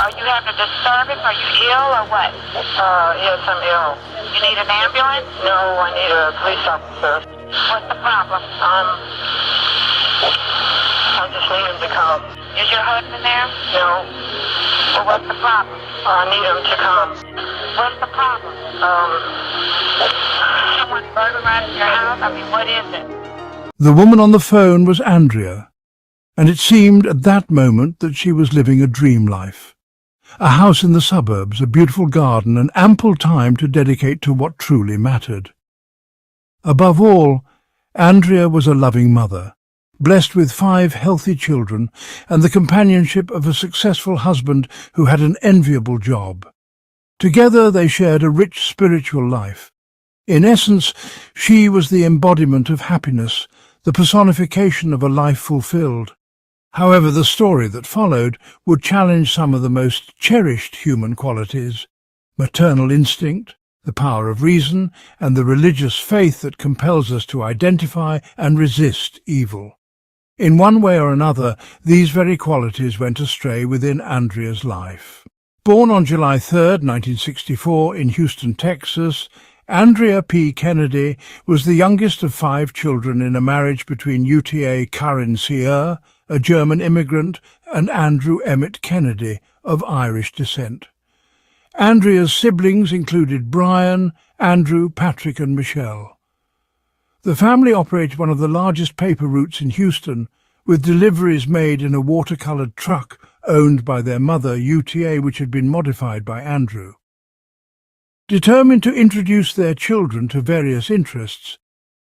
Are you having a disturbance? Are you ill or what? Yes, I'm ill. You need an ambulance? No, I need a police officer. What's the problem? I just need him to come. Is your husband there? No, Well, what's the problem? I need him to come. What's the problem? Someone burglarized your house? I mean, what is it? The woman on the phone was Andrea, and it seemed at that moment that she was living a dream life. A house in the suburbs, a beautiful garden, and ample time to dedicate to what truly mattered. Above all, Andrea was a loving mother, blessed with 5 healthy children and the companionship of a successful husband who had an enviable job. Together they shared a rich spiritual life. In essence, she was the embodiment of happiness, the personification of a life fulfilled. However, the story that followed would challenge some of the most cherished human qualities: maternal instinct, the power of reason, and the religious faith that compels us to identify and resist evil. In one way or another, these very qualities went astray within Andrea's life. Born on July 3, 1964, in Houston, Texas, Andrea P. Kennedy was the youngest of 5 children in a marriage between UTA Karin Sear, a German immigrant, and Andrew Emmett Kennedy, of Irish descent. Andrea's siblings included Brian, Andrew, Patrick, and Michelle. The family operated one of the largest paper routes in Houston, with deliveries made in a watercoloured truck owned by their mother, UTA, which had been modified by Andrew. Determined to introduce their children to various interests,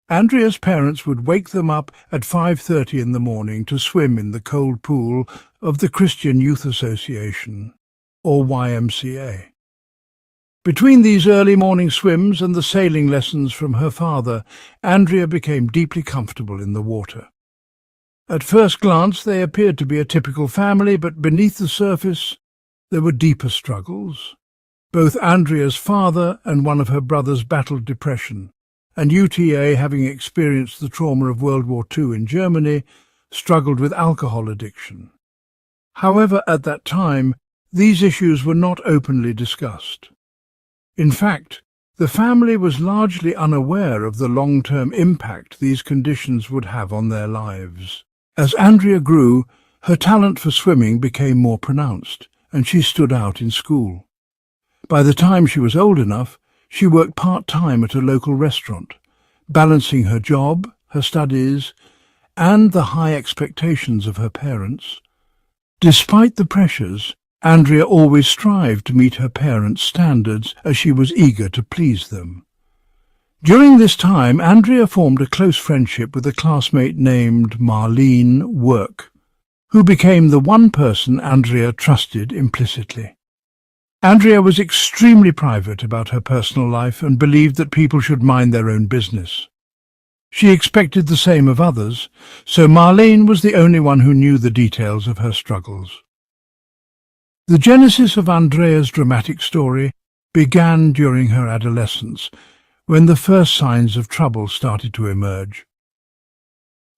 Andrea's parents would wake them up at 5:30 in the morning to swim in the cold pool of the Christian Youth Association, or YMCA. Between these early morning swims and the sailing lessons from her father, Andrea became deeply comfortable in the water. At first glance they appeared to be a typical family, but beneath the surface there were deeper struggles. Both Andrea's father and one of her brothers battled depression, and UTA, having experienced the trauma of World War II in Germany, struggled with alcohol addiction. However, at that time, these issues were not openly discussed. In fact, the family was largely unaware of the long-term impact these conditions would have on their lives. As Andrea grew, her talent for swimming became more pronounced, and she stood out in school. By the time she was old enough, she worked part-time at a local restaurant, balancing her job, her studies, and the high expectations of her parents. Despite the pressures, Andrea always strived to meet her parents' standards, as she was eager to please them. During this time, Andrea formed a close friendship with a classmate named Marlene Work, who became the one person Andrea trusted implicitly. Andrea was extremely private about her personal life and believed that people should mind their own business. She expected the same of others, so Marlene was the only one who knew the details of her struggles. The genesis of Andrea's dramatic story began during her adolescence, when the first signs of trouble started to emerge.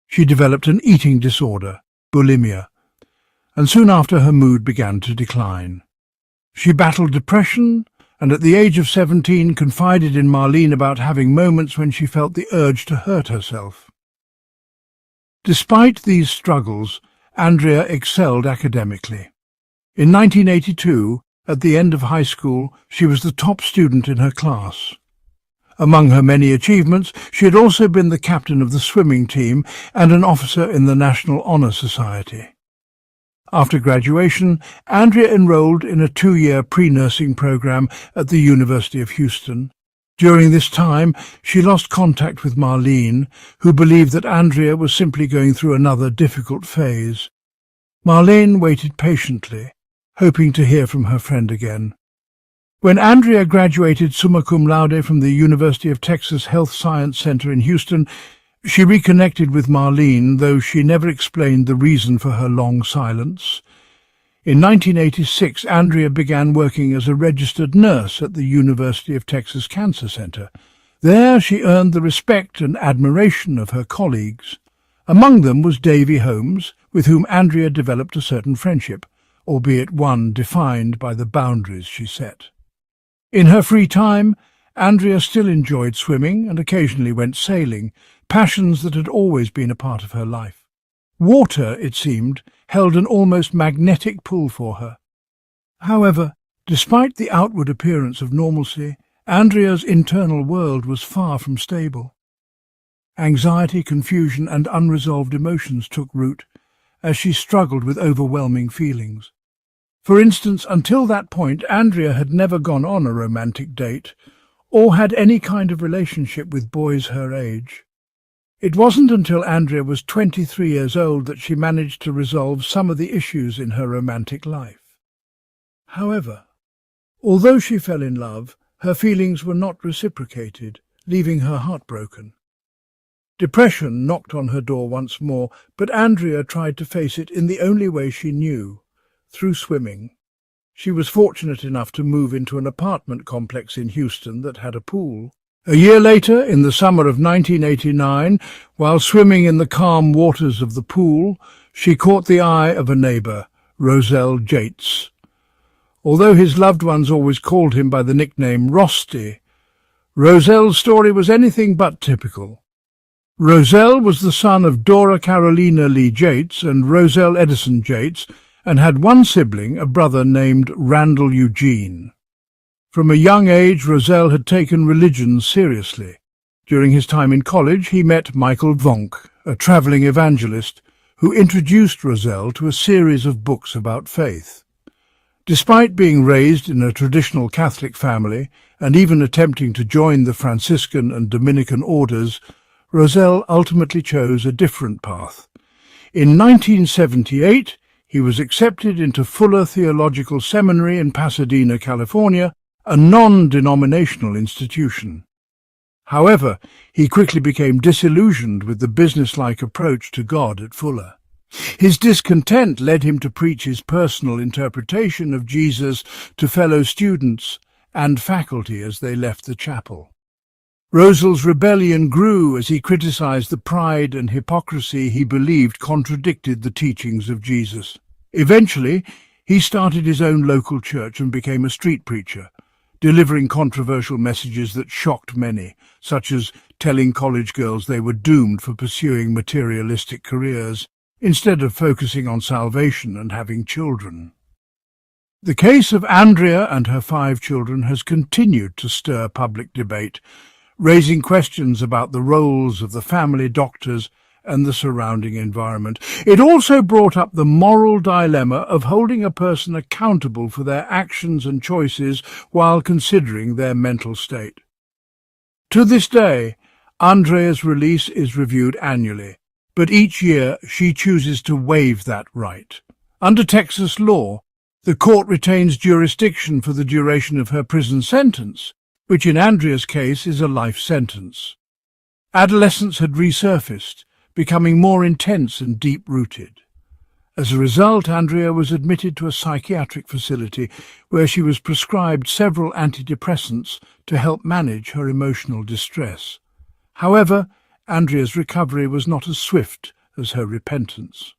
She developed an eating disorder, bulimia, and soon after her mood began to decline. She battled depression and at the age of 17 confided in Marlene about having moments when she felt the urge to hurt herself. Despite these struggles, Andrea excelled academically. In 1982, at the end of high school, she was the top student in her class. Among her many achievements, she had also been the captain of the swimming team and an officer in the National Honor Society. After graduation, Andrea enrolled in a 2-year pre-nursing program at the University of Houston. During this time, she lost contact with Marlene, who believed that Andrea was simply going through another difficult phase. Marlene waited patiently, hoping to hear from her friend again. When Andrea graduated summa cum laude from the University of Texas Health Science Center in Houston, she reconnected with Marlene, though she never explained the reason for her long silence. In 1986, Andrea began working as a registered nurse at the University of Texas Cancer Center. There she earned the respect and admiration of her colleagues. Among them was Davy Holmes, with whom Andrea developed a certain friendship, albeit one defined by the boundaries she set. In her free time, Andrea still enjoyed swimming and occasionally went sailing, passions that had always been a part of her life. Water, it seemed, held an almost magnetic pull for her. However, despite the outward appearance of normalcy, Andrea's internal world was far from stable. Anxiety, confusion, and unresolved emotions took root as she struggled with overwhelming feelings. For instance, until that point, Andrea had never gone on a romantic date or had any kind of relationship with boys her age. It wasn't until Andrea was 23 years old that she managed to resolve some of the issues in her romantic life. However, although she fell in love, her feelings were not reciprocated, leaving her heartbroken. Depression knocked on her door once more, but Andrea tried to face it in the only way she knew, through swimming. She was fortunate enough to move into an apartment complex in Houston that had a pool. A year later, in the summer of 1989, while swimming in the calm waters of the pool, she caught the eye of a neighbour, Roselle Jates. Although his loved ones always called him by the nickname Rosti, Roselle's story was anything but typical. Roselle was the son of Dora Carolina Lee Jates and Roselle Edison Jates, and had one sibling, a brother named Randall Eugene. From a young age, Roselle had taken religion seriously. During his time in college, he met Michael Vonk, a travelling evangelist, who introduced Roselle to a series of books about faith. Despite being raised in a traditional Catholic family and even attempting to join the Franciscan and Dominican orders, Roselle ultimately chose a different path. In 1978, he was accepted into Fuller Theological Seminary in Pasadena, California, a non-denominational institution. However, he quickly became disillusioned with the business-like approach to God at Fuller. His discontent led him to preach his personal interpretation of Jesus to fellow students and faculty as they left the chapel. Roselle's rebellion grew as he criticized the pride and hypocrisy he believed contradicted the teachings of Jesus. Eventually, he started his own local church and became a street preacher, delivering controversial messages that shocked many, such as telling college girls they were doomed for pursuing materialistic careers, instead of focusing on salvation and having children. The case of Andrea and her 5 children has continued to stir public debate, raising questions about the roles of the family doctors and the surrounding environment. It also brought up the moral dilemma of holding a person accountable for their actions and choices while considering their mental state. To this day, Andrea's release is reviewed annually, but each year she chooses to waive that right. Under Texas law, the court retains jurisdiction for the duration of her prison sentence, which in Andrea's case is a life sentence. Adolescence had resurfaced, becoming more intense and deep-rooted. As a result, Andrea was admitted to a psychiatric facility where she was prescribed several antidepressants to help manage her emotional distress. However, Andrea's recovery was not as swift as her repentance.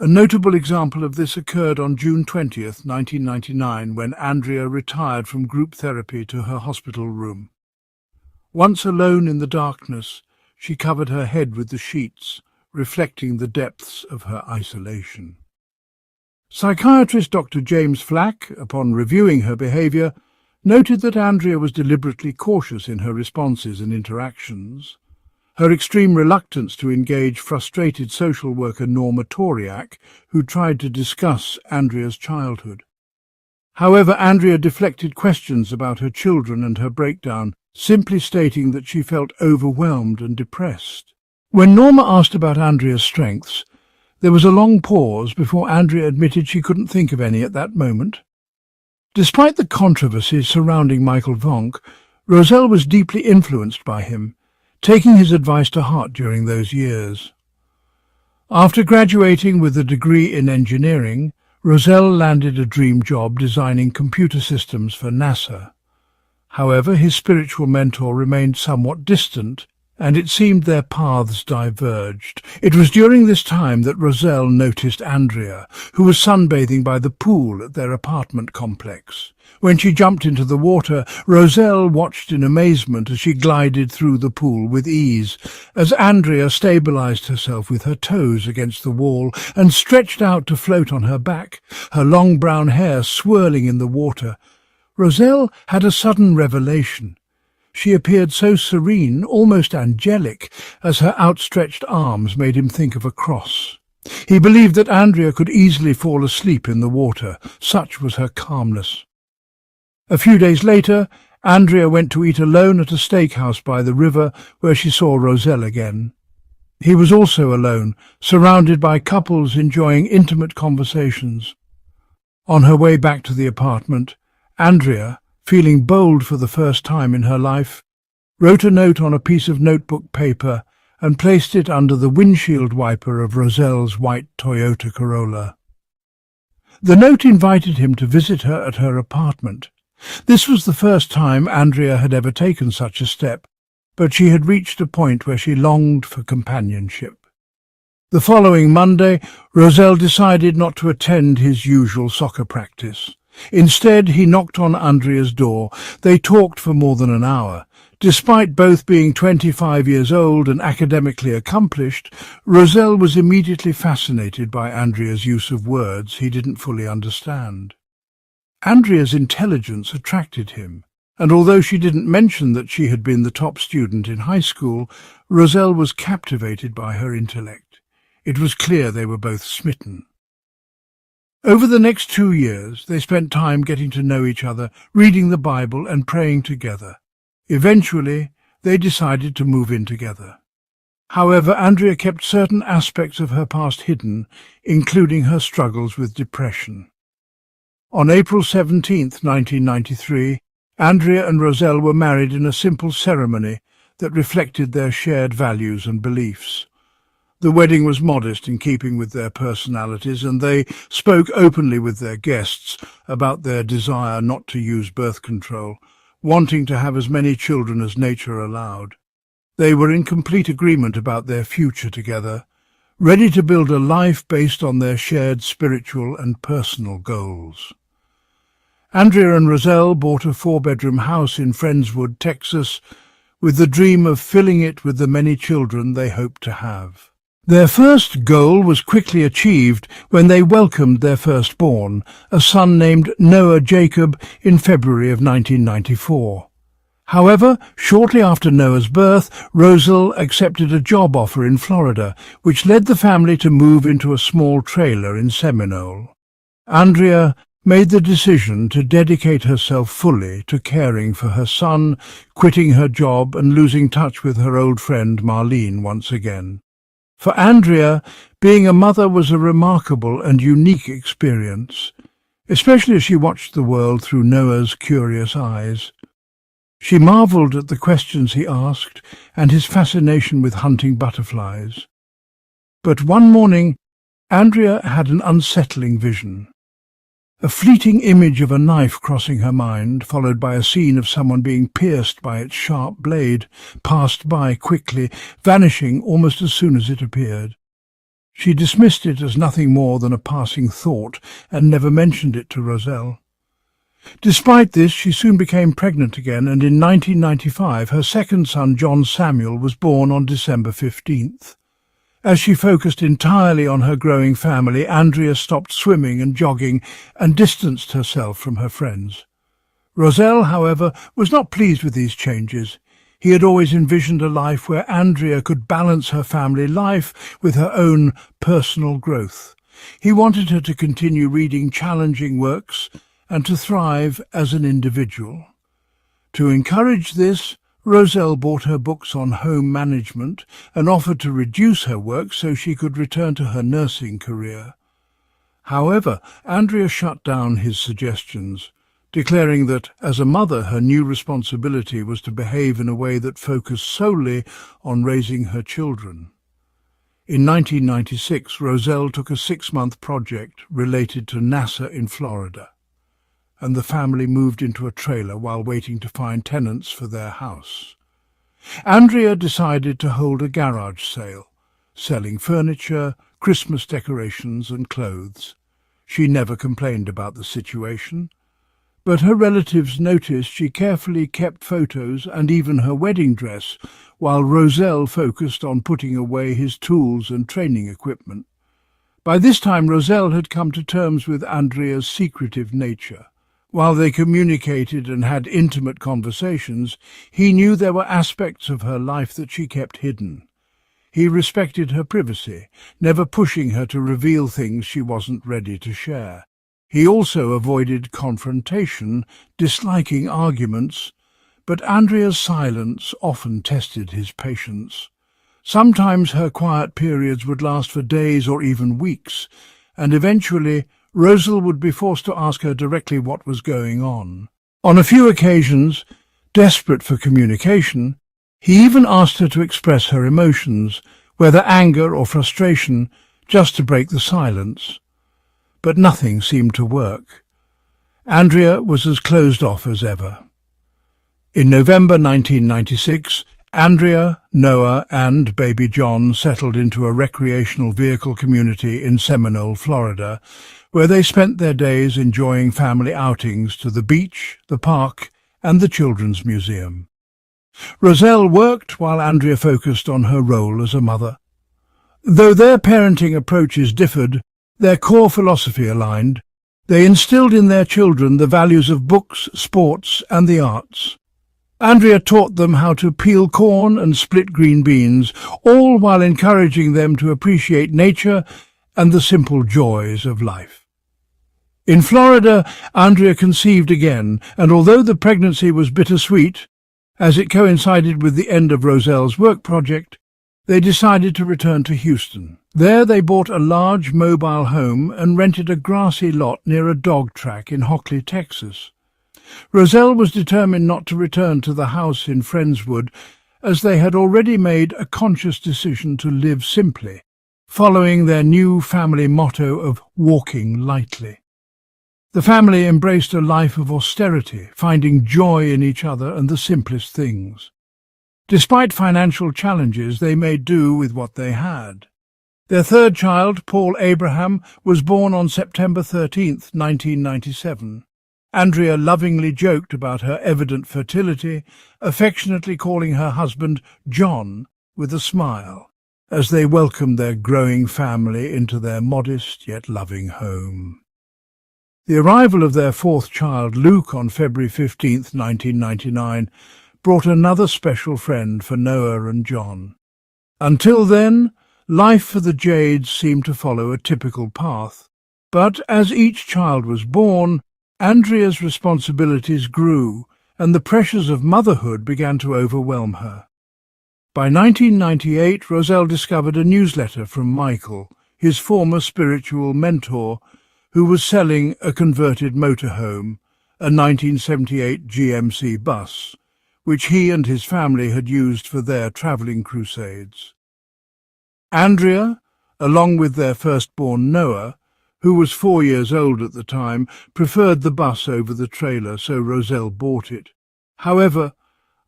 A notable example of this occurred on June 20th, 1999, when Andrea retired from group therapy to her hospital room. Once alone in the darkness, she covered her head with the sheets, reflecting the depths of her isolation. Psychiatrist Dr. James Flack, upon reviewing her behaviour, noted that Andrea was deliberately cautious in her responses and interactions. Her extreme reluctance to engage frustrated social worker Norma Toriak, who tried to discuss Andrea's childhood. However, Andrea deflected questions about her children and her breakdown, simply stating that she felt overwhelmed and depressed. When Norma asked about Andrea's strengths, there was a long pause before Andrea admitted she couldn't think of any at that moment. Despite the controversies surrounding Michael Vonk, Roselle was deeply influenced by him, taking his advice to heart during those years. After graduating with a degree in engineering, Roselle landed a dream job designing computer systems for NASA. However, his spiritual mentor remained somewhat distant and it seemed their paths diverged. It was during this time that Roselle noticed Andrea, who was sunbathing by the pool at their apartment complex. When she jumped into the water, Roselle watched in amazement as she glided through the pool with ease, as Andrea stabilized herself with her toes against the wall and stretched out to float on her back, her long brown hair swirling in the water. Roselle had a sudden revelation. She appeared so serene, almost angelic, as her outstretched arms made him think of a cross. He believed that Andrea could easily fall asleep in the water, such was her calmness. A few days later, Andrea went to eat alone at a steakhouse by the river, where she saw Roselle again. He was also alone, surrounded by couples enjoying intimate conversations. On her way back to the apartment, Andrea, feeling bold for the first time in her life, wrote a note on a piece of notebook paper and placed it under the windshield wiper of Roselle's white Toyota Corolla. The note invited him to visit her at her apartment. This was the first time Andrea had ever taken such a step, but she had reached a point where she longed for companionship. The following Monday, Roselle decided not to attend his usual soccer practice. Instead, he knocked on Andrea's door. They talked for more than an hour. Despite both being 25 years old and academically accomplished, Roselle was immediately fascinated by Andrea's use of words he didn't fully understand. Andrea's intelligence attracted him, and although she didn't mention that she had been the top student in high school, Roselle was captivated by her intellect. It was clear they were both smitten. Over the next 2 years, they spent time getting to know each other, reading the Bible and praying together. Eventually, they decided to move in together. However, Andrea kept certain aspects of her past hidden, including her struggles with depression. On April 17, 1993, Andrea and Roselle were married in a simple ceremony that reflected their shared values and beliefs. The wedding was modest in keeping with their personalities, and they spoke openly with their guests about their desire not to use birth control, wanting to have as many children as nature allowed. They were in complete agreement about their future together, ready to build a life based on their shared spiritual and personal goals. Andrea and Roselle bought a 4-bedroom house in Friendswood, Texas, with the dream of filling it with the many children they hoped to have. Their first goal was quickly achieved when they welcomed their firstborn, a son named Noah Jacob, in February of 1994. However, shortly after Noah's birth, Roselle accepted a job offer in Florida, which led the family to move into a small trailer in Seminole. Andrea made the decision to dedicate herself fully to caring for her son, quitting her job and losing touch with her old friend Marlene once again. For Andrea, being a mother was a remarkable and unique experience, especially as she watched the world through Noah's curious eyes. She marveled at the questions he asked and his fascination with hunting butterflies. But one morning, Andrea had an unsettling vision. A fleeting image of a knife crossing her mind, followed by a scene of someone being pierced by its sharp blade, passed by quickly, vanishing almost as soon as it appeared. She dismissed it as nothing more than a passing thought and never mentioned it to Roselle. Despite this, she soon became pregnant again, and in 1995 her second son, John Samuel, was born on December 15th. As she focused entirely on her growing family, Andrea stopped swimming and jogging and distanced herself from her friends. Roselle, however, was not pleased with these changes. He had always envisioned a life where Andrea could balance her family life with her own personal growth. He wanted her to continue reading challenging works and to thrive as an individual. To encourage this, Roselle bought her books on home management and offered to reduce her work so she could return to her nursing career. However, Andrea shut down his suggestions, declaring that, as a mother, her new responsibility was to behave in a way that focused solely on raising her children. In 1996, Roselle took a 6-month project related to NASA in Florida, and the family moved into a trailer while waiting to find tenants for their house. Andrea decided to hold a garage sale, selling furniture, Christmas decorations and clothes. She never complained about the situation, but her relatives noticed she carefully kept photos and even her wedding dress, while Roselle focused on putting away his tools and training equipment. By this time Roselle had come to terms with Andrea's secretive nature. While they communicated and had intimate conversations, he knew there were aspects of her life that she kept hidden. He respected her privacy, never pushing her to reveal things she wasn't ready to share. He also avoided confrontation, disliking arguments, but Andrea's silence often tested his patience. Sometimes her quiet periods would last for days or even weeks, and eventually Roselle would be forced to ask her directly what was going on. On a few occasions, desperate for communication, he even asked her to express her emotions, whether anger or frustration, just to break the silence. But nothing seemed to work. Andrea was as closed off as ever. In November 1996, Andrea, Noah and baby John settled into a recreational vehicle community in Seminole, Florida, where they spent their days enjoying family outings to the beach, the park and the Children's Museum. Roselle worked while Andrea focused on her role as a mother. Though their parenting approaches differed, their core philosophy aligned. They instilled in their children the values of books, sports and the arts. Andrea taught them how to peel corn and split green beans, all while encouraging them to appreciate nature and the simple joys of life. In Florida, Andrea conceived again, and although the pregnancy was bittersweet, as it coincided with the end of Roselle's work project, they decided to return to Houston. There they bought a large mobile home and rented a grassy lot near a dog track in Hockley, Texas. Roselle was determined not to return to the house in Friendswood, as they had already made a conscious decision to live simply, following their new family motto of walking lightly. The family embraced a life of austerity, finding joy in each other and the simplest things. Despite financial challenges, they made do with what they had. Their third child, Paul Abraham, was born on September 13, 1997. Andrea lovingly joked about her evident fertility, affectionately calling her husband John with a smile, as they welcomed their growing family into their modest yet loving home. The arrival of their fourth child, Luke, on February 15, 1999, brought another special friend for Noah and John. Until then, life for the Jades seemed to follow a typical path, but as each child was born, Andrea's responsibilities grew, and the pressures of motherhood began to overwhelm her. By 1998, Roselle discovered a newsletter from Michael, his former spiritual mentor, who was selling a converted motorhome, a 1978 GMC bus, which he and his family had used for their travelling crusades. Andrea, along with their firstborn Noah, who was 4 years old at the time, preferred the bus over the trailer, so Roselle bought it. However,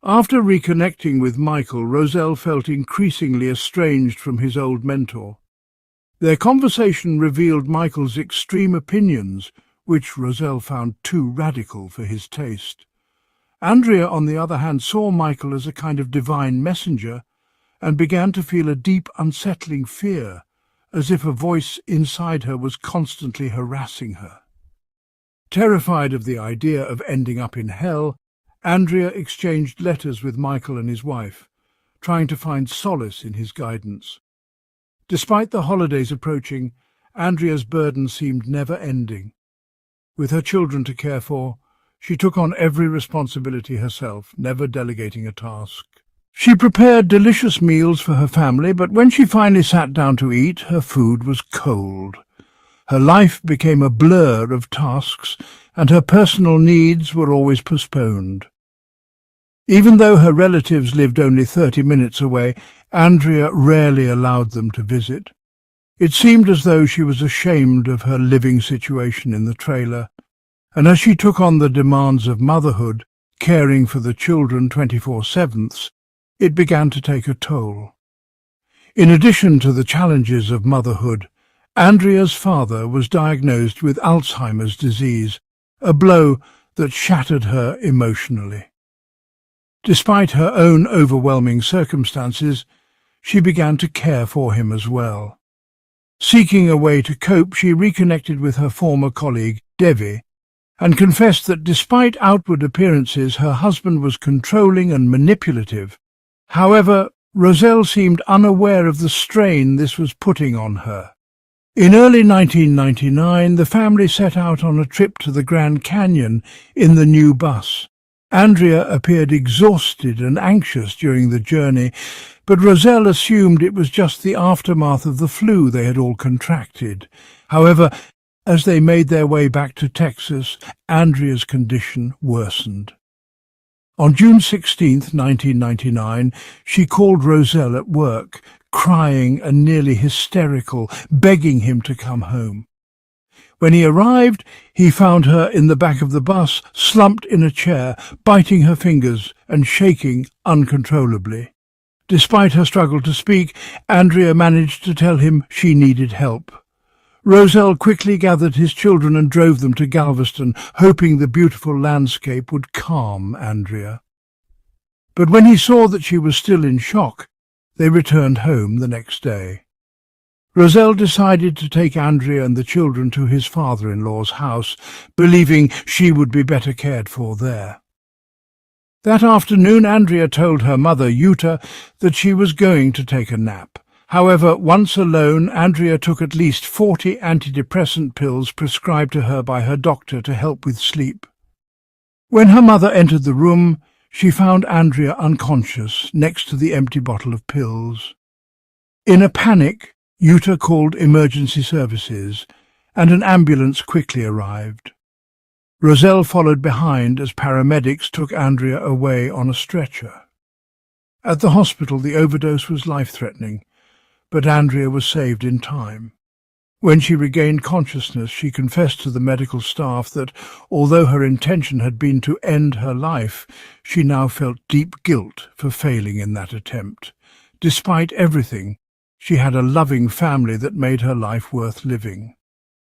after reconnecting with Michael, Roselle felt increasingly estranged from his old mentor. Their conversation revealed Michael's extreme opinions, which Roselle found too radical for his taste. Andrea, on the other hand, saw Michael as a kind of divine messenger and began to feel a deep, unsettling fear, as if a voice inside her was constantly harassing her. Terrified of the idea of ending up in hell, Andrea exchanged letters with Michael and his wife, trying to find solace in his guidance. Despite the holidays approaching, Andrea's burden seemed never-ending. With her children to care for, she took on every responsibility herself, never delegating a task. She prepared delicious meals for her family, but when she finally sat down to eat, her food was cold. Her life became a blur of tasks, and her personal needs were always postponed. Even though her relatives lived only 30 minutes away, Andrea rarely allowed them to visit. It seemed as though she was ashamed of her living situation in the trailer, and as she took on the demands of motherhood, caring for the children 24/7, it began to take a toll. In addition to the challenges of motherhood, Andrea's father was diagnosed with Alzheimer's disease, a blow that shattered her emotionally. Despite her own overwhelming circumstances, she began to care for him as well. Seeking a way to cope, she reconnected with her former colleague, Devi, and confessed that despite outward appearances, her husband was controlling and manipulative. However, Roselle seemed unaware of the strain this was putting on her. In early 1999, the family set out on a trip to the Grand Canyon in the new bus. Andrea appeared exhausted and anxious during the journey, but Roselle assumed it was just the aftermath of the flu they had all contracted. However, as they made their way back to Texas, Andrea's condition worsened. On June 16, 1999, she called Roselle at work, crying and nearly hysterical, begging him to come home. When he arrived, he found her in the back of the bus, slumped in a chair, biting her fingers and shaking uncontrollably. Despite her struggle to speak, Andrea managed to tell him she needed help. Roselle quickly gathered his children and drove them to Galveston, hoping the beautiful landscape would calm Andrea. But when he saw that she was still in shock, they returned home the next day. Roselle decided to take Andrea and the children to his father-in-law's house, believing she would be better cared for there. That afternoon, Andrea told her mother, Yuta, that she was going to take a nap. However, once alone, Andrea took at least 40 antidepressant pills prescribed to her by her doctor to help with sleep. When her mother entered the room, she found Andrea unconscious next to the empty bottle of pills. In a panic, Yuta called emergency services, and an ambulance quickly arrived. Roselle followed behind as paramedics took Andrea away on a stretcher. At the hospital, the overdose was life-threatening, but Andrea was saved in time. When she regained consciousness, she confessed to the medical staff that, although her intention had been to end her life, she now felt deep guilt for failing in that attempt. Despite everything, she had a loving family that made her life worth living.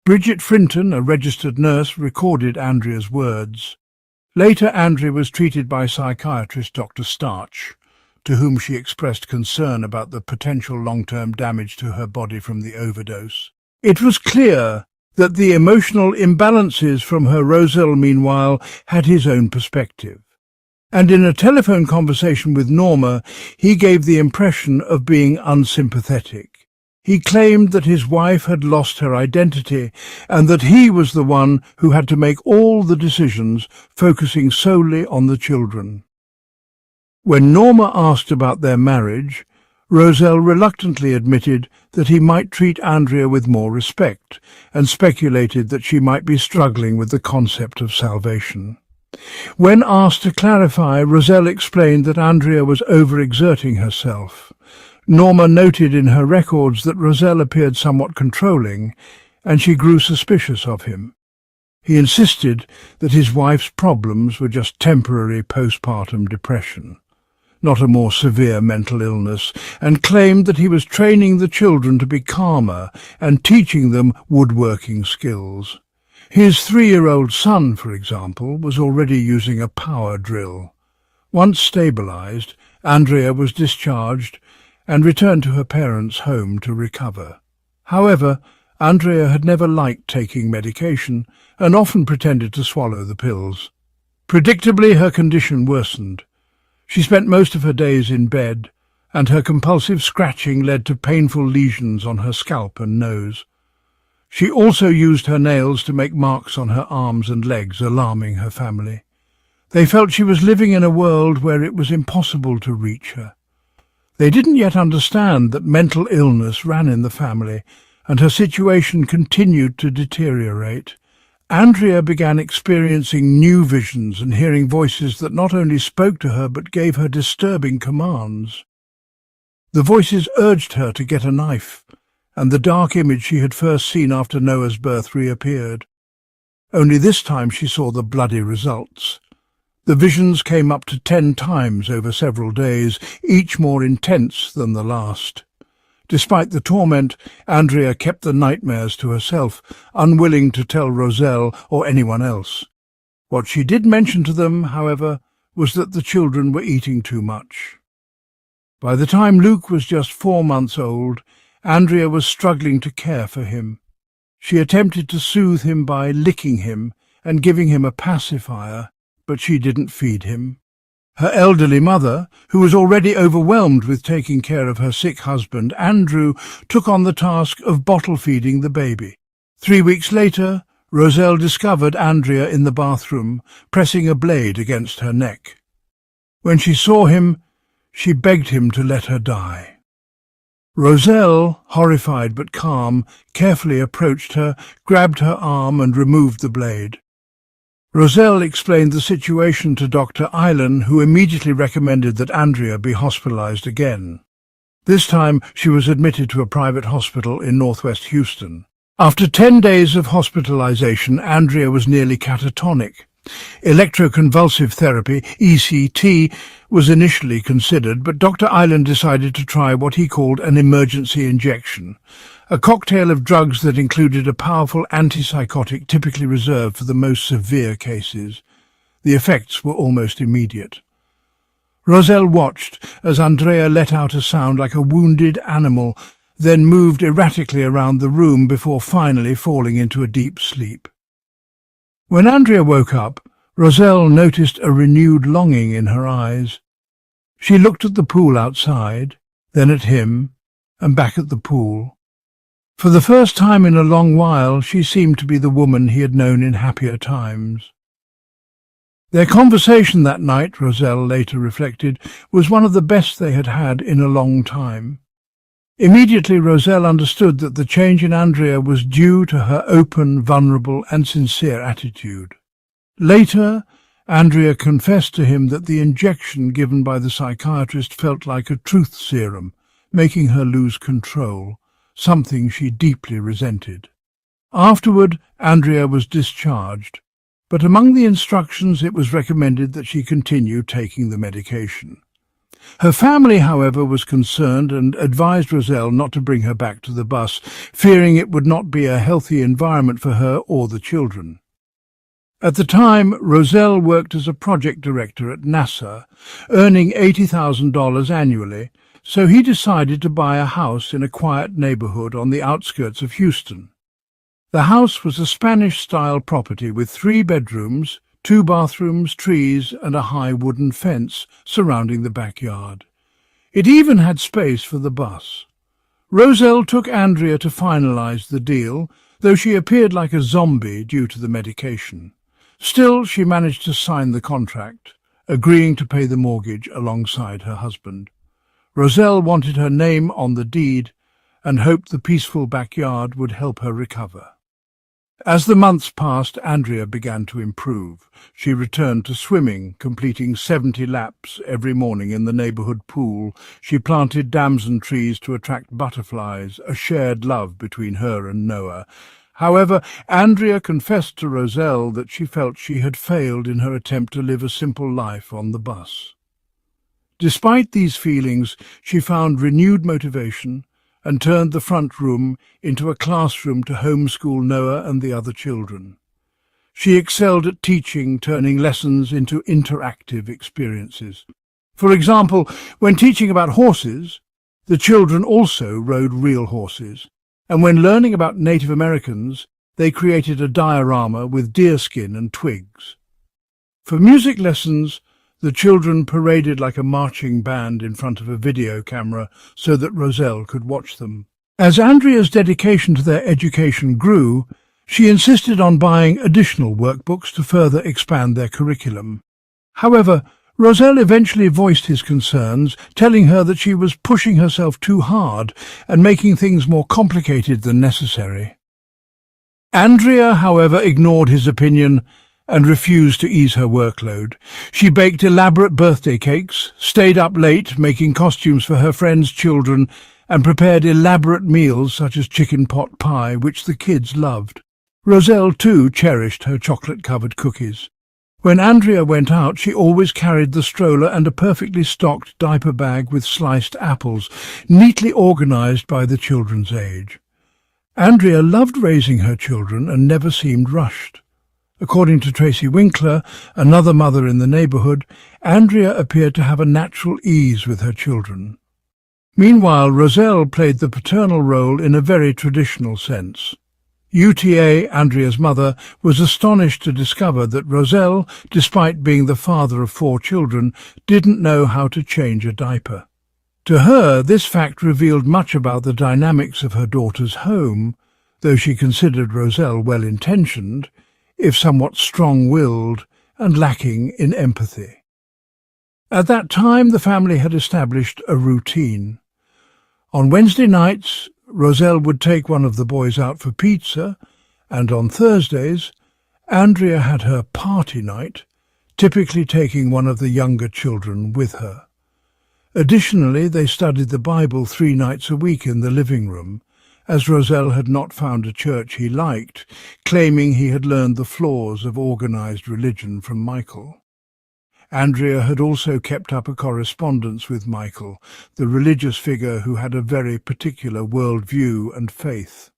Bridget Frinton, a registered nurse, recorded Andrea's words. Later, Andrea was treated by psychiatrist Dr. Starch, to whom she expressed concern about the potential long-term damage to her body from the overdose. It was clear that the emotional imbalances from her Roselle, meanwhile, had his own perspective. And in a telephone conversation with Norma, he gave the impression of being unsympathetic. He claimed that his wife had lost her identity and that he was the one who had to make all the decisions, focusing solely on the children. When Norma asked about their marriage, Roselle reluctantly admitted that he might treat Andrea with more respect and speculated that she might be struggling with the concept of salvation. When asked to clarify, Roselle explained that Andrea was overexerting herself. Norma noted in her records that Roselle appeared somewhat controlling, and she grew suspicious of him. He insisted that his wife's problems were just temporary postpartum depression, not a more severe mental illness, and claimed that he was training the children to be calmer and teaching them woodworking skills. His 3-year-old son, for example, was already using a power drill. Once stabilized, Andrea was discharged and returned to her parents' home to recover. However, Andrea had never liked taking medication and often pretended to swallow the pills. Predictably, her condition worsened. She spent most of her days in bed, and her compulsive scratching led to painful lesions on her scalp and nose. She also used her nails to make marks on her arms and legs, alarming her family. They felt she was living in a world where it was impossible to reach her. They didn't yet understand that mental illness ran in the family, and her situation continued to deteriorate. Andrea began experiencing new visions and hearing voices that not only spoke to her but gave her disturbing commands. The voices urged her to get a knife, and the dark image she had first seen after Noah's birth reappeared. Only this time she saw the bloody results. The visions came up to 10 times over several days, each more intense than the last. Despite the torment, Andrea kept the nightmares to herself, unwilling to tell Roselle or anyone else. What she did mention to them, however, was that the children were eating too much. By the time Luke was just 4 months old, Andrea was struggling to care for him. She attempted to soothe him by licking him and giving him a pacifier, but she didn't feed him. Her elderly mother, who was already overwhelmed with taking care of her sick husband, Andrew, took on the task of bottle-feeding the baby. 3 weeks later, Roselle discovered Andrea in the bathroom, pressing a blade against her neck. When she saw him, she begged him to let her die. Roselle, horrified but calm, carefully approached her, grabbed her arm and removed the blade. Roselle explained the situation to Dr. Eilen, who immediately recommended that Andrea be hospitalized again. This time she was admitted to a private hospital in northwest Houston. After 10 days of hospitalization, Andrea was nearly catatonic. Electroconvulsive therapy, ECT, was initially considered, but Dr. Eilen decided to try what he called an emergency injection, a cocktail of drugs that included a powerful antipsychotic typically reserved for the most severe cases. The effects were almost immediate. Roselle watched as Andrea let out a sound like a wounded animal, then moved erratically around the room before finally falling into a deep sleep. When Andrea woke up, Roselle noticed a renewed longing in her eyes. She looked at the pool outside, then at him, and back at the pool. For the first time in a long while, she seemed to be the woman he had known in happier times. Their conversation that night, Roselle later reflected, was one of the best they had had in a long time. Immediately Roselle understood that the change in Andrea was due to her open, vulnerable and sincere attitude. Later, Andrea confessed to him that the injection given by the psychiatrist felt like a truth serum, making her lose control, something she deeply resented. Afterward, Andrea was discharged, but among the instructions it was recommended that she continue taking the medication. Her family, however, was concerned and advised Roselle not to bring her back to the bus, fearing it would not be a healthy environment for her or the children. At the time, Roselle worked as a project director at NASA, earning $80,000 annually, so he decided to buy a house in a quiet neighborhood on the outskirts of Houston. The house was a Spanish-style property with 3 bedrooms, 2 bathrooms, trees, and a high wooden fence surrounding the backyard. It even had space for the bus. Roselle took Andrea to finalize the deal, though she appeared like a zombie due to the medication. Still, she managed to sign the contract, agreeing to pay the mortgage alongside her husband. Roselle wanted her name on the deed and hoped the peaceful backyard would help her recover. As the months passed, Andrea began to improve. She returned to swimming, completing 70 laps every morning in the neighborhood pool. She planted damson trees to attract butterflies, a shared love between her and Noah. However, Andrea confessed to Roselle that she felt she had failed in her attempt to live a simple life on the bus. Despite these feelings, she found renewed motivation and turned the front room into a classroom to homeschool Noah and the other children. She excelled at teaching, turning lessons into interactive experiences. For example, when teaching about horses, the children also rode real horses, and when learning about Native Americans, they created a diorama with deerskin and twigs. For music lessons, the children paraded like a marching band in front of a video camera so that Roselle could watch them. As Andrea's dedication to their education grew, she insisted on buying additional workbooks to further expand their curriculum. However, Roselle eventually voiced his concerns, telling her that she was pushing herself too hard and making things more complicated than necessary. Andrea, however, ignored his opinion and refused to ease her workload. She baked elaborate birthday cakes, stayed up late making costumes for her friends' children, and prepared elaborate meals such as chicken pot pie, which the kids loved. Roselle, too, cherished her chocolate-covered cookies. When Andrea went out, she always carried the stroller and a perfectly stocked diaper bag with sliced apples, neatly organized by the children's age. Andrea loved raising her children and never seemed rushed. According to Tracy Winkler, another mother in the neighborhood, Andrea appeared to have a natural ease with her children. Meanwhile, Roselle played the paternal role in a very traditional sense. UTA, Andrea's mother, was astonished to discover that Roselle, despite being the father of 4 children, didn't know how to change a diaper. To her, this fact revealed much about the dynamics of her daughter's home, though she considered Roselle well-intentioned, if somewhat strong-willed and lacking in empathy. At that time, the family had established a routine. On Wednesday nights, Roselle would take one of the boys out for pizza, and on Thursdays, Andrea had her party night, typically taking one of the younger children with her. Additionally, they studied the Bible 3 nights a week in the living room, as Roselle had not found a church he liked, claiming he had learned the flaws of organized religion from Michael. Andrea had also kept up a correspondence with Michael, the religious figure who had a very particular worldview and faith.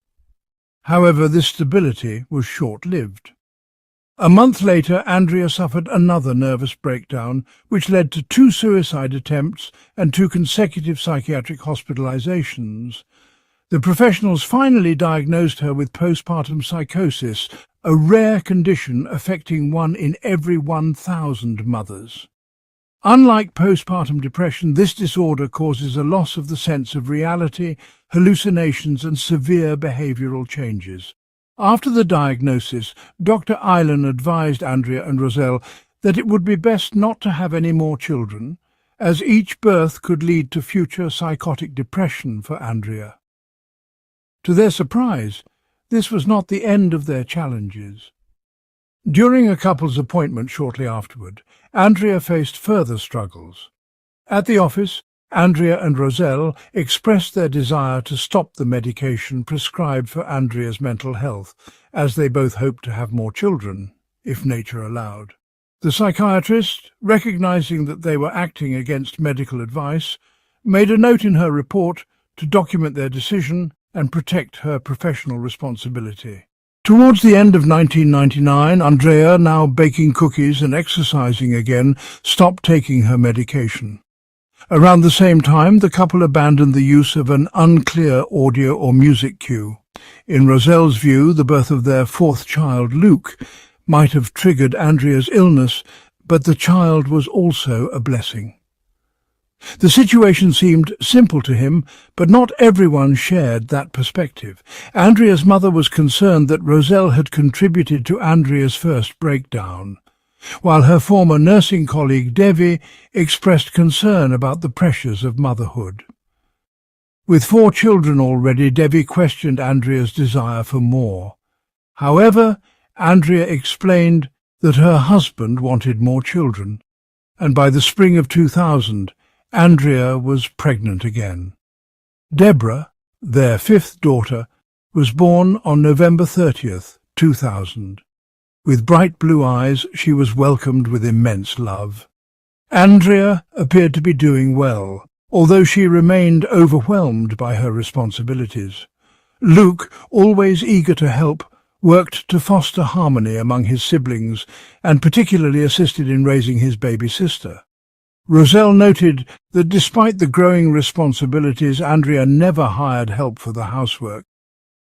However, this stability was short-lived. A month later, Andrea suffered another nervous breakdown, which led to 2 suicide attempts and 2 consecutive psychiatric hospitalizations. The professionals finally diagnosed her with postpartum psychosis, a rare condition affecting 1 in every 1,000 mothers. Unlike postpartum depression, this disorder causes a loss of the sense of reality, hallucinations and severe behavioral changes. After the diagnosis, Dr. Eilen advised Andrea and Roselle that it would be best not to have any more children, as each birth could lead to future psychotic depression for Andrea. To their surprise, this was not the end of their challenges. During a couple's appointment shortly afterward, Andrea faced further struggles. At the office, Andrea and Roselle expressed their desire to stop the medication prescribed for Andrea's mental health, as they both hoped to have more children, if nature allowed. The psychiatrist, recognizing that they were acting against medical advice, made a note in her report to document their decision and protect her professional responsibility. Towards the end of 1999, Andrea, now baking cookies and exercising again, stopped taking her medication. Around the same time, the couple abandoned the use of an unclear audio or music cue. In Roselle's view, the birth of their 4th child, Luke, might have triggered Andrea's illness, but the child was also a blessing. The situation seemed simple to him, but not everyone shared that perspective. Andrea's mother was concerned that Roselle had contributed to Andrea's first breakdown, while her former nursing colleague Devi expressed concern about the pressures of motherhood. With 4 children already, Devi questioned Andrea's desire for more. However, Andrea explained that her husband wanted more children, and by the spring of 2000, Andrea was pregnant again. Deborah, their 5th daughter, was born on November 30th, 2000. With bright blue eyes, she was welcomed with immense love. Andrea appeared to be doing well, although she remained overwhelmed by her responsibilities. Luke, always eager to help, worked to foster harmony among his siblings and particularly assisted in raising his baby sister. Roselle noted that despite the growing responsibilities, Andrea never hired help for the housework.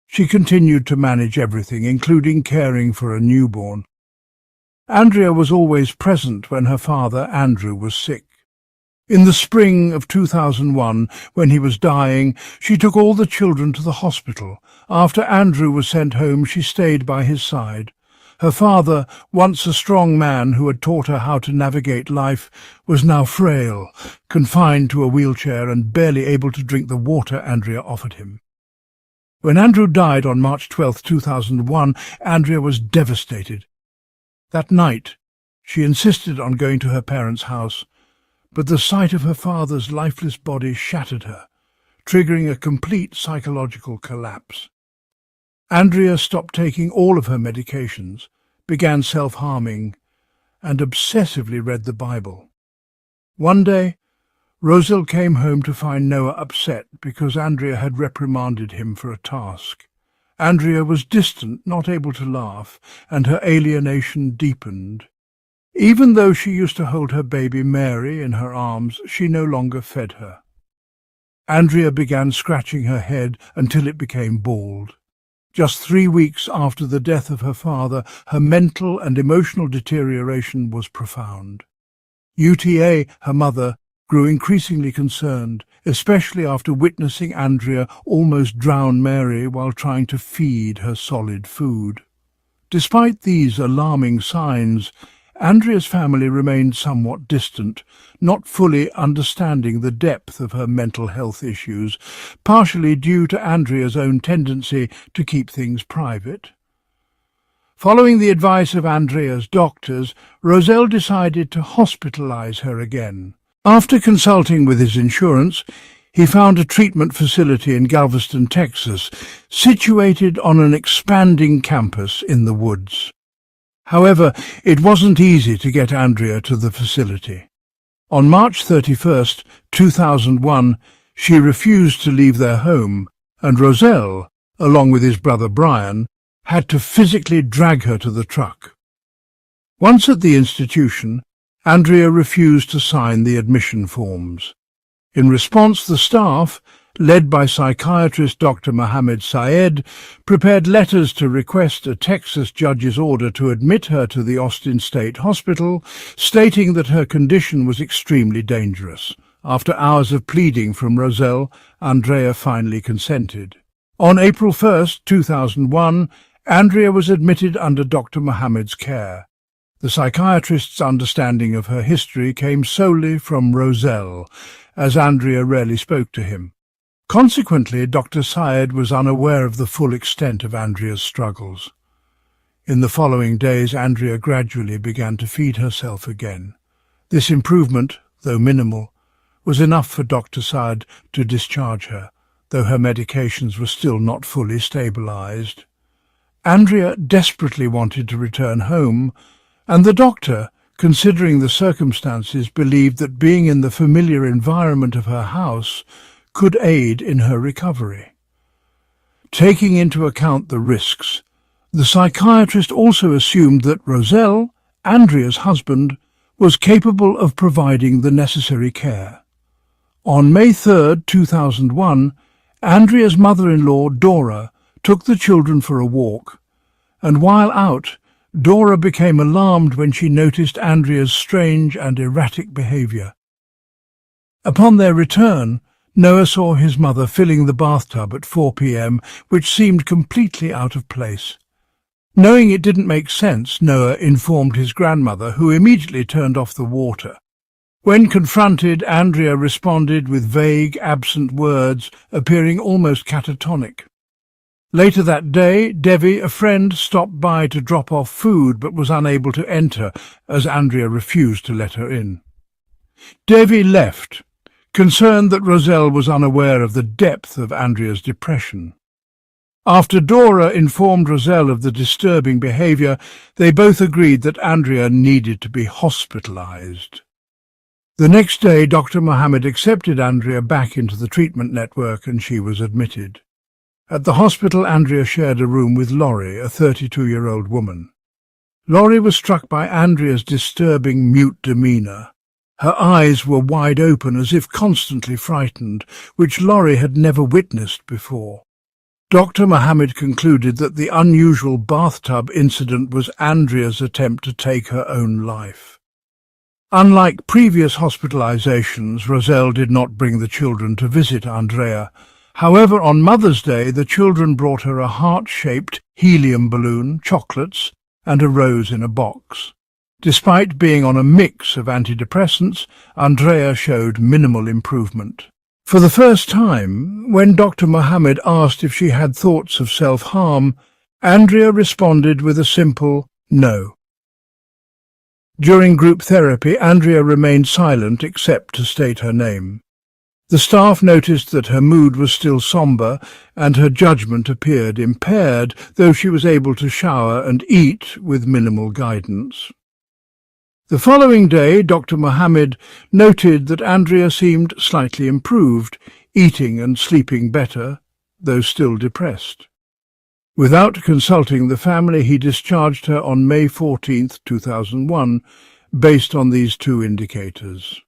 She continued to manage everything, including caring for a newborn. Andrea was always present when her father, Andrew, was sick. In the spring of 2001, when he was dying, she took all the children to the hospital. After Andrew was sent home, she stayed by his side. Her father, once a strong man who had taught her how to navigate life, was now frail, confined to a wheelchair and barely able to drink the water Andrea offered him. When Andrew died on March 12, 2001, Andrea was devastated. That night, she insisted on going to her parents' house, but the sight of her father's lifeless body shattered her, triggering a complete psychological collapse. Andrea stopped taking all of her medications, began self-harming, and obsessively read the Bible. One day, Roselle came home to find Noah upset because Andrea had reprimanded him for a task. Andrea was distant, not able to laugh, and her alienation deepened. Even though she used to hold her baby Mary in her arms, she no longer fed her. Andrea began scratching her head until it became bald. Just 3 weeks after the death of her father, her mental and emotional deterioration was profound. UTA, her mother, grew increasingly concerned, especially after witnessing Andrea almost drown Mary while trying to feed her solid food. Despite these alarming signs, Andrea's family remained somewhat distant, not fully understanding the depth of her mental health issues, partially due to Andrea's own tendency to keep things private. Following the advice of Andrea's doctors, Roselle decided to hospitalize her again. After consulting with his insurance, he found a treatment facility in Galveston, Texas, situated on an expanding campus in the woods. However, it wasn't easy to get Andrea to the facility. On March 31st, 2001, she refused to leave their home, and Roselle, along with his brother Brian, had to physically drag her to the truck. Once at the institution, Andrea refused to sign the admission forms. In response, the staff, led by psychiatrist Dr. Mohammed Syed, prepared letters to request a Texas judge's order to admit her to the Austin State Hospital, stating that her condition was extremely dangerous. After hours of pleading from Roselle, Andrea finally consented. On April 1, 2001, Andrea was admitted under Dr. Mohammed's care. The psychiatrist's understanding of her history came solely from Roselle, as Andrea rarely spoke to him. Consequently, Dr. Syed was unaware of the full extent of Andrea's struggles. In the following days, Andrea gradually began to feed herself again. This improvement, though minimal, was enough for Dr. Syed to discharge her, though her medications were still not fully stabilized. Andrea desperately wanted to return home, and the doctor, considering the circumstances, believed that being in the familiar environment of her house could aid in her recovery. Taking into account the risks, the psychiatrist also assumed that Roselle, Andrea's husband, was capable of providing the necessary care. On May 3, 2001, Andrea's mother-in-law, Dora, took the children for a walk, and while out, Dora became alarmed when she noticed Andrea's strange and erratic behavior. Upon their return, Noah saw his mother filling the bathtub at 4 p.m., which seemed completely out of place. Knowing it didn't make sense, Noah informed his grandmother, who immediately turned off the water. When confronted, Andrea responded with vague, absent words, appearing almost catatonic. Later that day, Devi, a friend, stopped by to drop off food but was unable to enter as Andrea refused to let her in. Devi left, concerned that Roselle was unaware of the depth of Andrea's depression. After Dora informed Roselle of the disturbing behavior, they both agreed that Andrea needed to be hospitalized. The next day, Dr. Mohammed accepted Andrea back into the treatment network and she was admitted. At the hospital, Andrea shared a room with Laurie, a 32-year-old woman. Laurie was struck by Andrea's disturbing mute demeanor. Her eyes were wide open as if constantly frightened, which Laurie had never witnessed before. Dr. Mohammed concluded that the unusual bathtub incident was Andrea's attempt to take her own life. Unlike previous hospitalizations, Roselle did not bring the children to visit Andrea. However, on Mother's Day, the children brought her a heart-shaped helium balloon, chocolates, and a rose in a box. Despite being on a mix of antidepressants, Andrea showed minimal improvement. For the first time, when Dr. Mohammed asked if she had thoughts of self-harm, Andrea responded with a simple no. During group therapy, Andrea remained silent except to state her name. The staff noticed that her mood was still somber and her judgment appeared impaired, though she was able to shower and eat with minimal guidance. The following day, Dr. Mohammed noted that Andrea seemed slightly improved, eating and sleeping better, though still depressed. Without consulting the family, he discharged her on May 14, 2001, based on these two indicators.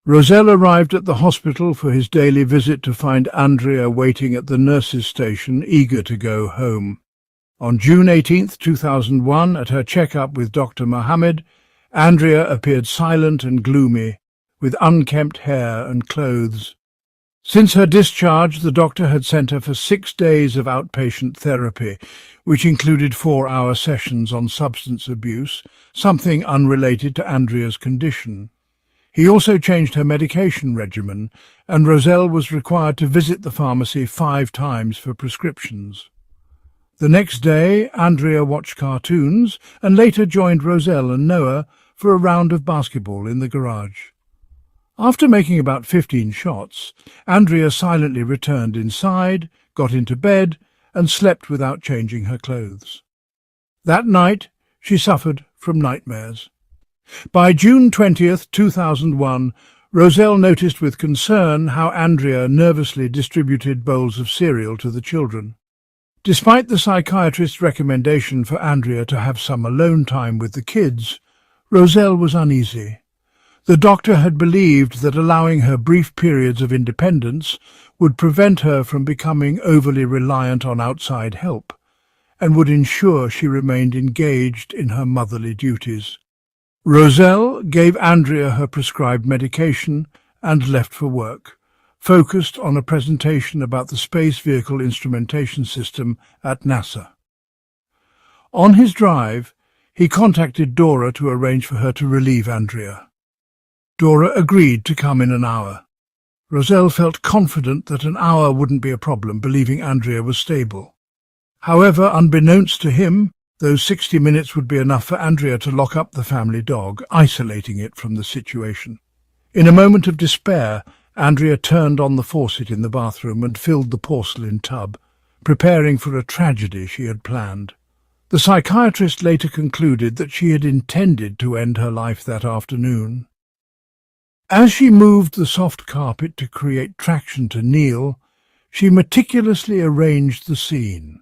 Roselle arrived at the hospital for his daily visit to find Andrea waiting at the nurses' station, eager to go home. On June 18, 2001, at her checkup with Dr. Mohammed, Andrea appeared silent and gloomy, with unkempt hair and clothes. Since her discharge, the doctor had sent her for 6 days of outpatient therapy, which included 4-hour sessions on substance abuse, something unrelated to Andrea's condition. He also changed her medication regimen, and Roselle was required to visit the pharmacy 5 times for prescriptions. The next day, Andrea watched cartoons and later joined Roselle and Noah for a round of basketball in the garage. After making about 15 shots, Andrea silently returned inside, got into bed, and slept without changing her clothes. That night, she suffered from nightmares. By June 20, 2001, Roselle noticed with concern how Andrea nervously distributed bowls of cereal to the children. Despite the psychiatrist's recommendation for Andrea to have some alone time with the kids, Roselle was uneasy. The doctor had believed that allowing her brief periods of independence would prevent her from becoming overly reliant on outside help, and would ensure she remained engaged in her motherly duties. Roselle gave Andrea her prescribed medication and left for work, focused on a presentation about the Space Vehicle Instrumentation System at NASA. On his drive, he contacted Dora to arrange for her to relieve Andrea. Dora agreed to come in an hour. Roselle felt confident that an hour wouldn't be a problem, believing Andrea was stable. However, unbeknownst to him, those 60 minutes would be enough for Andrea to lock up the family dog, isolating it from the situation. In a moment of despair, Andrea turned on the faucet in the bathroom and filled the porcelain tub, preparing for a tragedy she had planned. The psychiatrist later concluded that she had intended to end her life that afternoon. As she moved the soft carpet to create traction to kneel, she meticulously arranged the scene.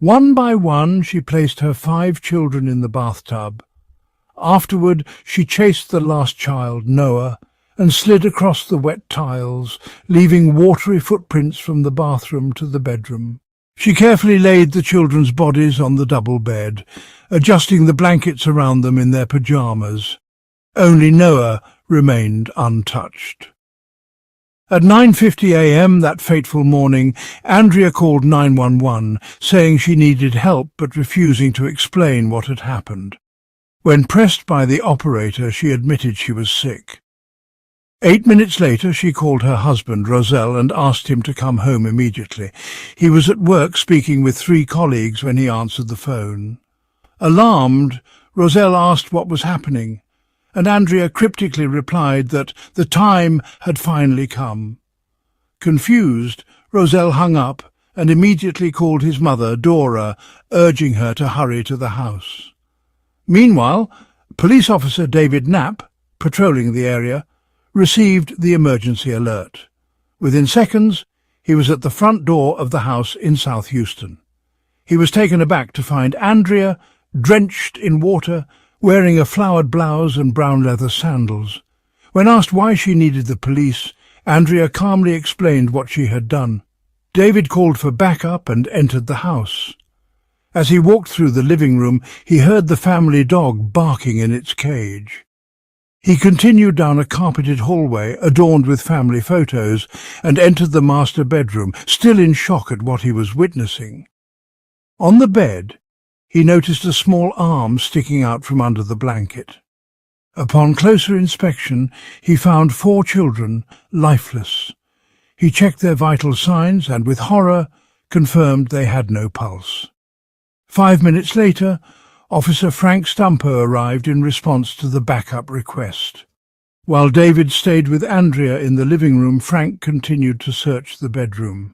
One by one, she placed her 5 children in the bathtub. Afterward, she chased the last child, Noah, and slid across the wet tiles, leaving watery footprints from the bathroom to the bedroom. She carefully laid the children's bodies on the double bed, adjusting the blankets around them in their pajamas. Only Noah remained untouched. At 9:50 a.m. that fateful morning, Andrea called 911, saying she needed help but refusing to explain what had happened. When pressed by the operator, she admitted she was sick. 8 minutes later, she called her husband, Roselle, and asked him to come home immediately. He was at work speaking with 3 colleagues when he answered the phone. Alarmed, Roselle asked what was happening, and Andrea cryptically replied that the time had finally come. Confused, Roselle hung up and immediately called his mother, Dora, urging her to hurry to the house. Meanwhile, police officer David Knapp, patrolling the area, received the emergency alert. Within seconds, he was at the front door of the house in South Houston. He was taken aback to find Andrea, drenched in water, wearing a flowered blouse and brown leather sandals. When asked why she needed the police, Andrea calmly explained what she had done. David called for backup and entered the house. As he walked through the living room, he heard the family dog barking in its cage. He continued down a carpeted hallway adorned with family photos and entered the master bedroom, still in shock at what he was witnessing. On the bed, he noticed a small arm sticking out from under the blanket. Upon closer inspection, he found 4 children, lifeless. He checked their vital signs and, with horror, confirmed they had no pulse. 5 minutes later, Officer Frank Stumpo arrived in response to the backup request. While David stayed with Andrea in the living room, Frank continued to search the bedroom.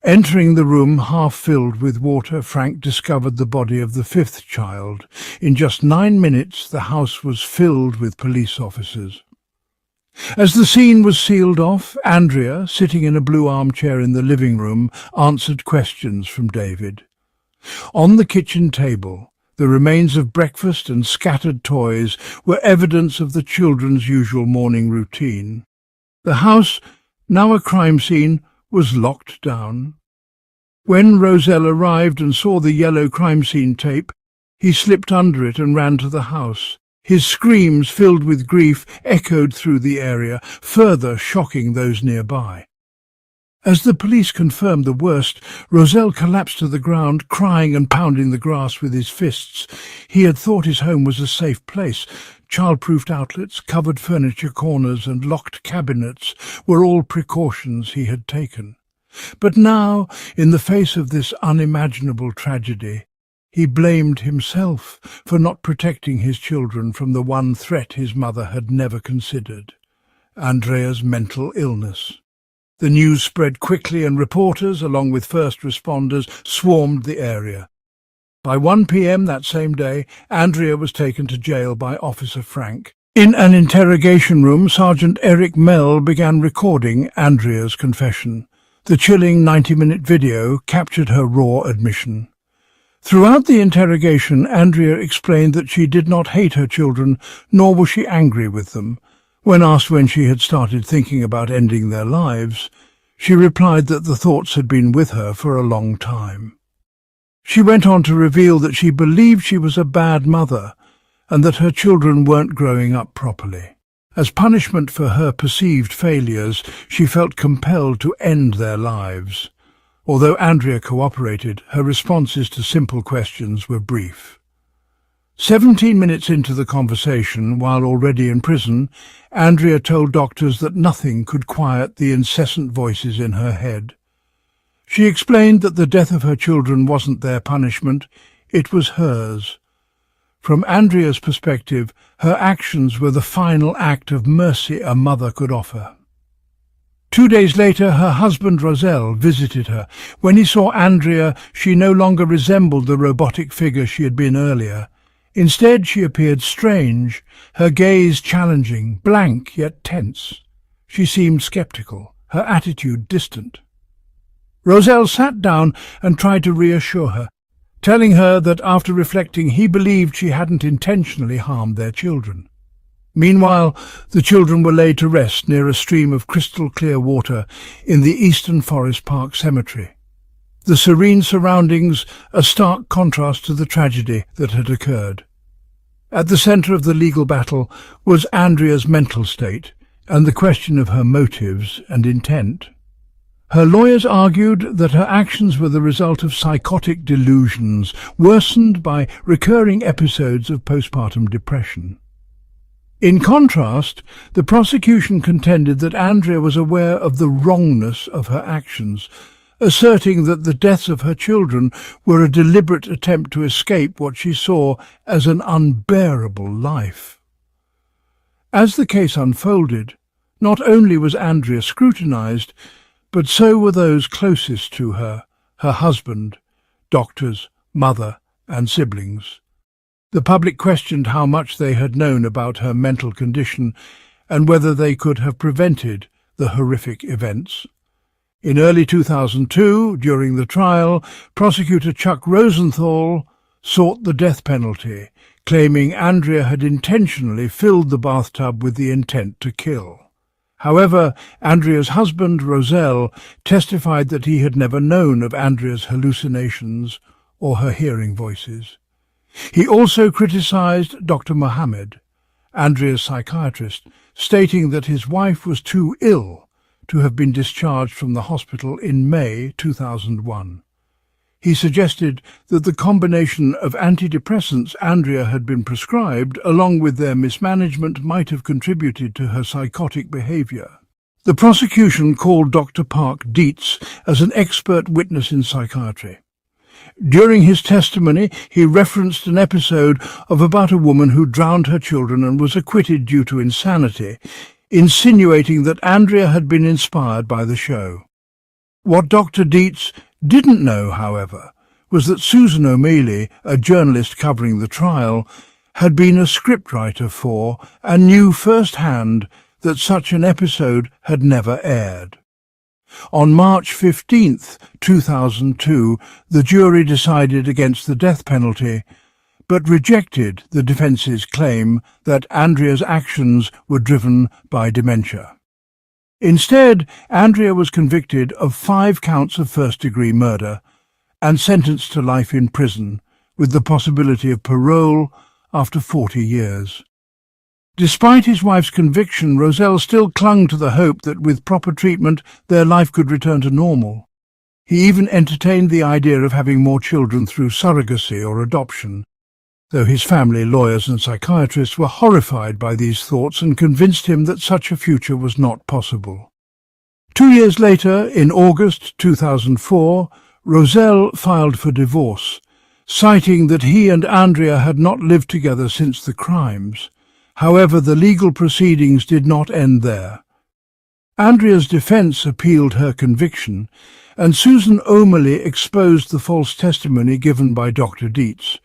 Entering the room half filled with water, Frank discovered the body of the fifth child. In just 9 minutes, the house was filled with police officers. As the scene was sealed off, Andrea, sitting in a blue armchair in the living room, answered questions from David. On the kitchen table, the remains of breakfast and scattered toys were evidence of the children's usual morning routine. The house, now a crime scene, was locked down. When Roselle arrived and saw the yellow crime scene tape, he slipped under it and ran to the house. His screams, filled with grief, echoed through the area, further shocking those nearby. As the police confirmed the worst, Roselle collapsed to the ground, crying and pounding the grass with his fists. He had thought his home was a safe place. Child-proofed outlets, covered furniture corners and locked cabinets were all precautions he had taken. But now, in the face of this unimaginable tragedy, he blamed himself for not protecting his children from the one threat his mother had never considered: Andrea's mental illness. The news spread quickly and reporters, along with first responders, swarmed the area. By 1 p.m. that same day, Andrea was taken to jail by Officer Frank. In an interrogation room, Sergeant Eric Mell began recording Andrea's confession. The chilling 90-minute video captured her raw admission. Throughout the interrogation, Andrea explained that she did not hate her children, nor was she angry with them. When asked when she had started thinking about ending their lives, she replied that the thoughts had been with her for a long time. She went on to reveal that she believed she was a bad mother and that her children weren't growing up properly. As punishment for her perceived failures, she felt compelled to end their lives. Although Andrea cooperated, her responses to simple questions were brief. 17 minutes into the conversation, while already in prison, Andrea told doctors that nothing could quiet the incessant voices in her head. She explained that the death of her children wasn't their punishment, it was hers. From Andrea's perspective, her actions were the final act of mercy a mother could offer. 2 days later, her husband Roselle visited her. When he saw Andrea, she no longer resembled the robotic figure she had been earlier. Instead, she appeared strange, her gaze challenging, blank yet tense. She seemed skeptical, her attitude distant. Roselle sat down and tried to reassure her, telling her that after reflecting he believed she hadn't intentionally harmed their children. Meanwhile, the children were laid to rest near a stream of crystal-clear water in the Eastern Forest Park Cemetery. The serene surroundings, a stark contrast to the tragedy that had occurred. At the centre of the legal battle was Andrea's mental state and the question of her motives and intent. Her lawyers argued that her actions were the result of psychotic delusions, worsened by recurring episodes of postpartum depression. In contrast, the prosecution contended that Andrea was aware of the wrongness of her actions, asserting that the deaths of her children were a deliberate attempt to escape what she saw as an unbearable life. As the case unfolded, not only was Andrea scrutinized, but so were those closest to her husband, doctors, mother, and siblings. The public questioned how much they had known about her mental condition and whether they could have prevented the horrific events. In early 2002, during the trial, prosecutor Chuck Rosenthal sought the death penalty, claiming Andrea had intentionally filled the bathtub with the intent to kill. However, Andrea's husband, Roselle, testified that he had never known of Andrea's hallucinations or her hearing voices. He also criticized Dr. Mohammed, Andrea's psychiatrist, stating that his wife was too ill to have been discharged from the hospital in May 2001. He suggested that the combination of antidepressants Andrea had been prescribed, along with their mismanagement, might have contributed to her psychotic behavior. The prosecution called Dr. Park Dietz as an expert witness in psychiatry. During his testimony, he referenced an episode of about a woman who drowned her children and was acquitted due to insanity, insinuating that Andrea had been inspired by the show. What Dr. Dietz didn't know, however, was that Susan O'Malley, a journalist covering the trial, had been a scriptwriter for and knew firsthand that such an episode had never aired. On March 15, 2002, the jury decided against the death penalty, but rejected the defence's claim that Andrea's actions were driven by dementia. Instead, Andrea was convicted of 5 counts of first-degree murder and sentenced to life in prison, with the possibility of parole after 40 years. Despite his wife's conviction, Rozelle still clung to the hope that with proper treatment their life could return to normal. He even entertained the idea of having more children through surrogacy or adoption, though his family, lawyers and psychiatrists were horrified by these thoughts and convinced him that such a future was not possible. 2 years later, in August 2004, Rozelle filed for divorce, citing that he and Andrea had not lived together since the crimes. However, the legal proceedings did not end there. Andrea's defense appealed her conviction, and Susan O'Malley exposed the false testimony given by Dr. Dietz.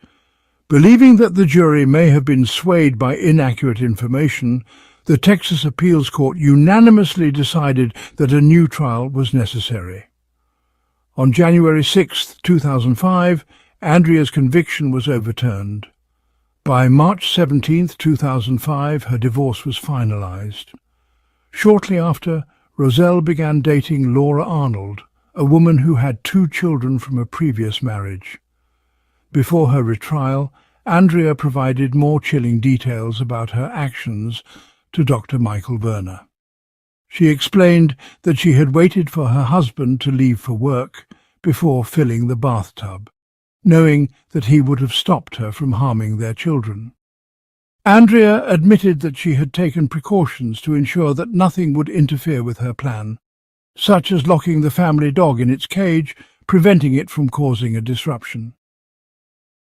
Believing that the jury may have been swayed by inaccurate information, the Texas Appeals Court unanimously decided that a new trial was necessary. On January 6, 2005, Andrea's conviction was overturned. By March 17, 2005, her divorce was finalized. Shortly after, Rozelle began dating Laura Arnold, a woman who had 2 children from a previous marriage. Before her retrial, Andrea provided more chilling details about her actions to Dr. Michael Werner. She explained that she had waited for her husband to leave for work before filling the bathtub, knowing that he would have stopped her from harming their children. Andrea admitted that she had taken precautions to ensure that nothing would interfere with her plan, such as locking the family dog in its cage, preventing it from causing a disruption.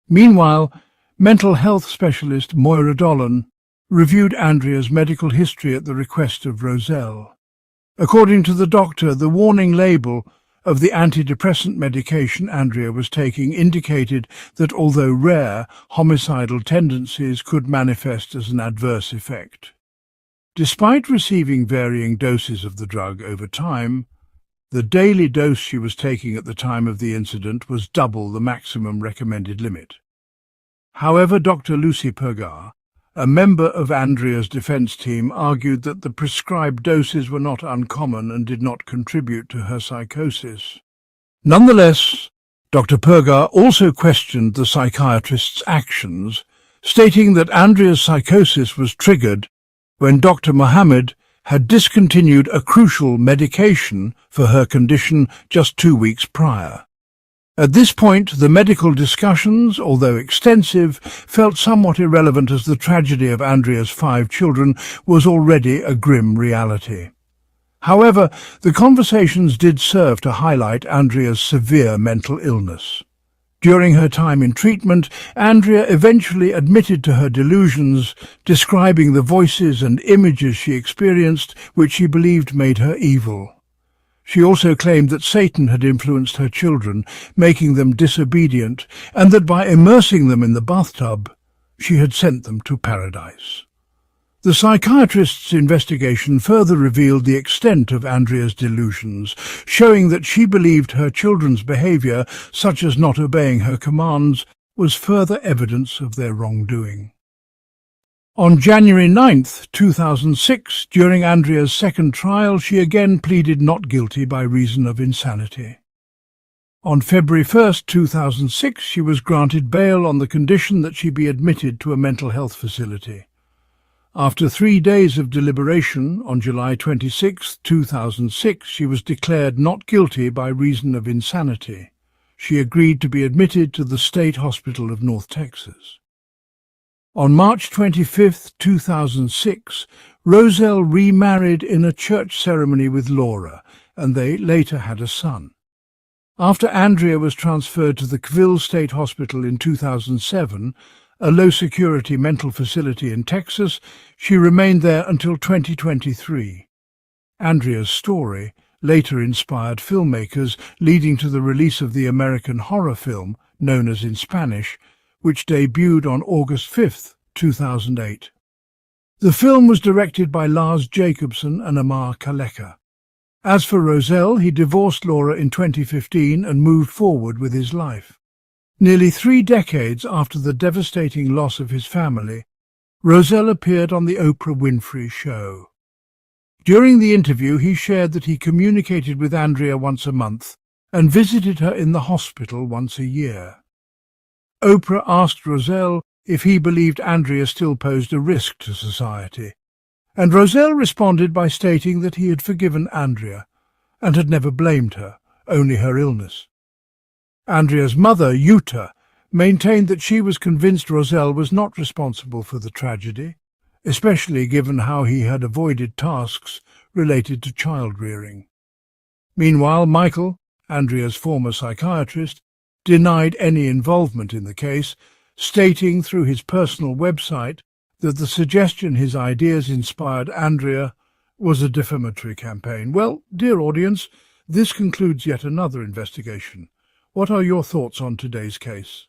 Meanwhile, mental health specialist Moira Dolan reviewed Andrea's medical history at the request of Rozelle. According to the doctor, the warning label of the antidepressant medication Andrea was taking indicated that, although rare, homicidal tendencies could manifest as an adverse effect. Despite receiving varying doses of the drug over time, the daily dose she was taking at the time of the incident was double the maximum recommended limit. However, Dr. Lucy Pergar, a member of Andrea's defense team, argued that the prescribed doses were not uncommon and did not contribute to her psychosis. Nonetheless, Dr. Pergar also questioned the psychiatrist's actions, stating that Andrea's psychosis was triggered when Dr. Mohammed had discontinued a crucial medication for her condition just 2 weeks prior. At this point, the medical discussions, although extensive, felt somewhat irrelevant as the tragedy of Andrea's 5 children was already a grim reality. However, the conversations did serve to highlight Andrea's severe mental illness. During her time in treatment, Andrea eventually admitted to her delusions, describing the voices and images she experienced which she believed made her evil. She also claimed that Satan had influenced her children, making them disobedient, and that by immersing them in the bathtub, she had sent them to paradise. The psychiatrist's investigation further revealed the extent of Andrea's delusions, showing that she believed her children's behavior, such as not obeying her commands, was further evidence of their wrongdoing. On January 9, 2006, during Andrea's second trial, she again pleaded not guilty by reason of insanity. On February 1, 2006, she was granted bail on the condition that she be admitted to a mental health facility. After 3 days of deliberation, on July 26, 2006, she was declared not guilty by reason of insanity. She agreed to be admitted to the State Hospital of North Texas. On March 25, 2006, Rozelle remarried in a church ceremony with Laura, and they later had a son. After Andrea was transferred to the Kville State Hospital in 2007, a low-security mental facility in Texas, she remained there until 2023. Andrea's story, later inspired filmmakers, leading to the release of the American horror film known as In Spanish, which debuted on August 5, 2008. The film was directed by Lars Jacobson and Amar Kaleka. As for Roselle, he divorced Laura in 2015 and moved forward with his life. Nearly 3 decades after the devastating loss of his family, Roselle appeared on the Oprah Winfrey Show. During the interview, he shared that he communicated with Andrea once a month and visited her in the hospital once a year. Oprah asked Roselle if he believed Andrea still posed a risk to society, and Roselle responded by stating that he had forgiven Andrea and had never blamed her, only her illness. Andrea's mother, Yuta, maintained that she was convinced Roselle was not responsible for the tragedy, especially given how he had avoided tasks related to child-rearing. Meanwhile, Michael, Andrea's former psychiatrist, denied any involvement in the case, stating through his personal website that the suggestion his ideas inspired Andrea was a defamatory campaign. Well, dear audience, this concludes yet another investigation. What are your thoughts on today's case?